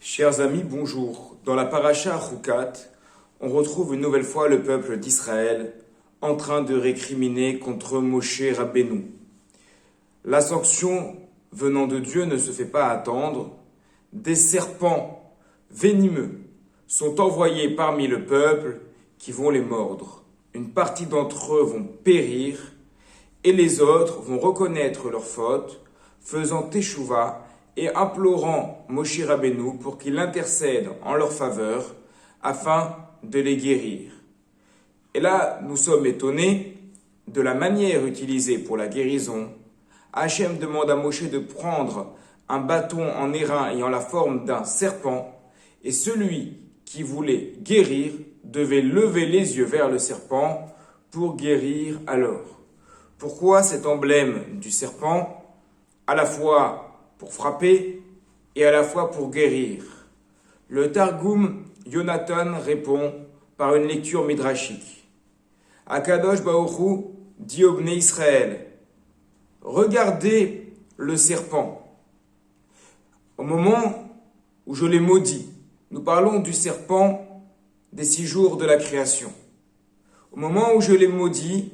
Chers amis, bonjour. Dans la paracha Chukat, on retrouve une nouvelle fois le peuple d'Israël en train de récriminer contre Moshe Rabbeinu. La sanction venant de Dieu ne se fait pas attendre. Des serpents venimeux sont envoyés parmi le peuple qui vont les mordre. Une partie d'entre eux vont périr et les autres vont reconnaître leur faute, faisant teshuva et implorant Moshe Rabbeinu pour qu'il intercède en leur faveur afin de les guérir. Et là, nous sommes étonnés de la manière utilisée pour la guérison. Hachem demande à Moshe de prendre un bâton en airain ayant la forme d'un serpent, et celui qui voulait guérir devait lever les yeux vers le serpent pour guérir alors. Pourquoi cet emblème du serpent, à la fois pour frapper et à la fois pour guérir? Le Targum Yonatan répond par une lecture midrashique. Akadosh Baruch Hu dit au Bnei Israël, regardez le serpent. Au moment où je l'ai maudit, nous parlons du serpent des 6 jours de la création. Au moment où je l'ai maudit,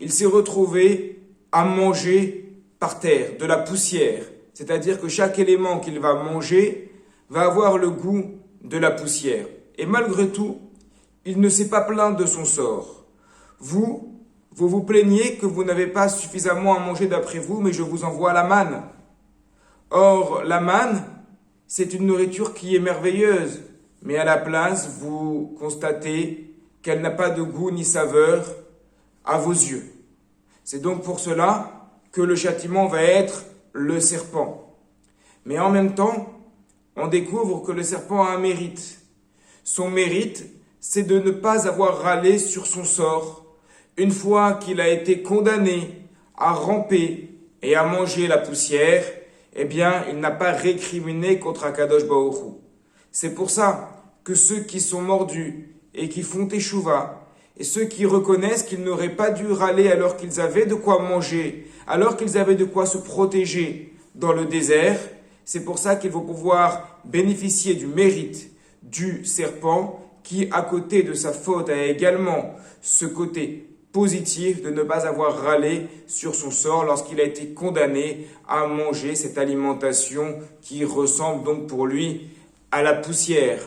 il s'est retrouvé à manger par terre de la poussière. C'est-à-dire que chaque élément qu'il va manger va avoir le goût de la poussière. Et malgré tout, il ne s'est pas plaint de son sort. Vous vous plaignez que vous n'avez pas suffisamment à manger d'après vous, mais je vous envoie la manne. Or, la manne, c'est une nourriture qui est merveilleuse, mais à la place, vous constatez qu'elle n'a pas de goût ni saveur à vos yeux. C'est donc pour cela que le châtiment va être le serpent. Mais en même temps, on découvre que le serpent a un mérite. Son mérite, c'est de ne pas avoir râlé sur son sort. Une fois qu'il a été condamné à ramper et à manger la poussière, eh bien, il n'a pas récriminé contre Akadosh Baruch Hu. C'est pour ça que ceux qui sont mordus et qui font teshuva, et ceux qui reconnaissent qu'ils n'auraient pas dû râler alors qu'ils avaient de quoi manger, alors qu'ils avaient de quoi se protéger dans le désert, c'est pour ça qu'ils vont pouvoir bénéficier du mérite du serpent qui, à côté de sa faute, a également ce côté positif de ne pas avoir râlé sur son sort lorsqu'il a été condamné à manger cette alimentation qui ressemble donc pour lui à la poussière.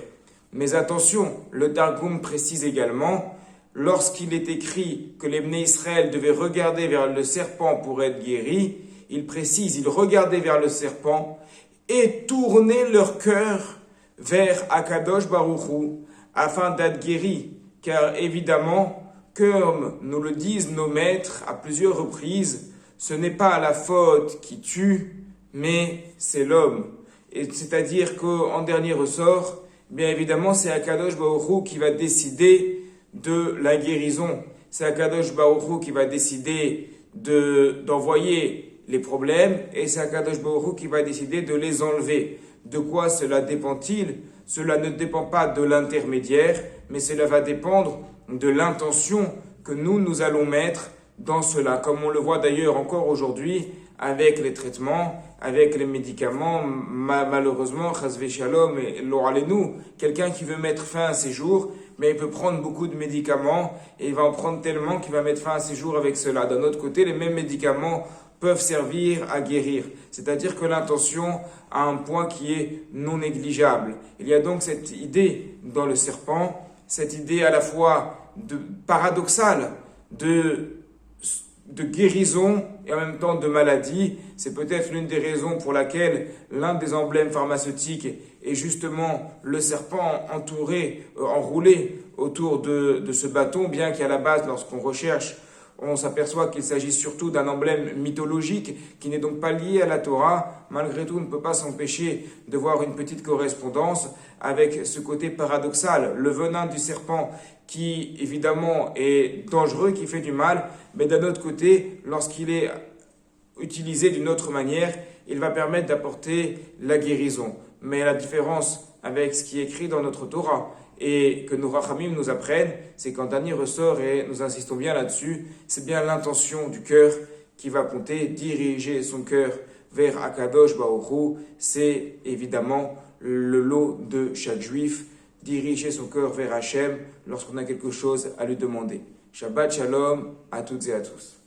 Mais attention, le Targum précise également, lorsqu'il est écrit que les Bnei Israël devaient regarder vers le serpent pour être guéris, il précise, ils regardaient vers le serpent et tournaient leur cœur vers Akadosh Baruch Hu afin d'être guéris. Car évidemment, comme nous le disent nos maîtres à plusieurs reprises, ce n'est pas la faute qui tue, mais c'est l'homme. Et c'est-à-dire qu'en dernier ressort, bien évidemment, c'est Akadosh Baruch Hu qui va décider de la guérison. C'est Akadosh Baruch Hu qui va décider d'envoyer les problèmes et c'est Akadosh Baruch Hu qui va décider de les enlever. De quoi cela dépend-il? Cela ne dépend pas de l'intermédiaire, mais cela va dépendre de l'intention que nous allons mettre dans cela. Comme on le voit d'ailleurs encore aujourd'hui avec les traitements, avec les médicaments, malheureusement, chasvé shalom et l'oralenu, quelqu'un qui veut mettre fin à ses jours, mais il peut prendre beaucoup de médicaments et il va en prendre tellement qu'il va mettre fin à ses jours avec cela. D'un autre côté, les mêmes médicaments peuvent servir à guérir. C'est-à-dire que l'intention a un point qui est non négligeable. Il y a donc cette idée dans le serpent, cette idée à la fois paradoxale de guérison et en même temps de maladie. C'est peut-être l'une des raisons pour laquelle l'un des emblèmes pharmaceutiques est justement le serpent enroulé autour de ce bâton, bien qu'à la base, lorsqu'on recherche, on s'aperçoit qu'il s'agit surtout d'un emblème mythologique qui n'est donc pas lié à la Torah. Malgré tout, on ne peut pas s'empêcher de voir une petite correspondance avec ce côté paradoxal. Le venin du serpent qui, évidemment, est dangereux, qui fait du mal, mais d'un autre côté, lorsqu'il est utilisé d'une autre manière, il va permettre d'apporter la guérison. Mais la différence avec ce qui est écrit dans notre Torah, et que nos rachamim nous apprennent, c'est qu'en dernier ressort, et nous insistons bien là-dessus, c'est bien l'intention du cœur qui va compter, diriger son cœur vers Akadosh Baruch Hu. C'est évidemment le lot de chaque juif, diriger son cœur vers Hachem lorsqu'on a quelque chose à lui demander. Shabbat Shalom à toutes et à tous.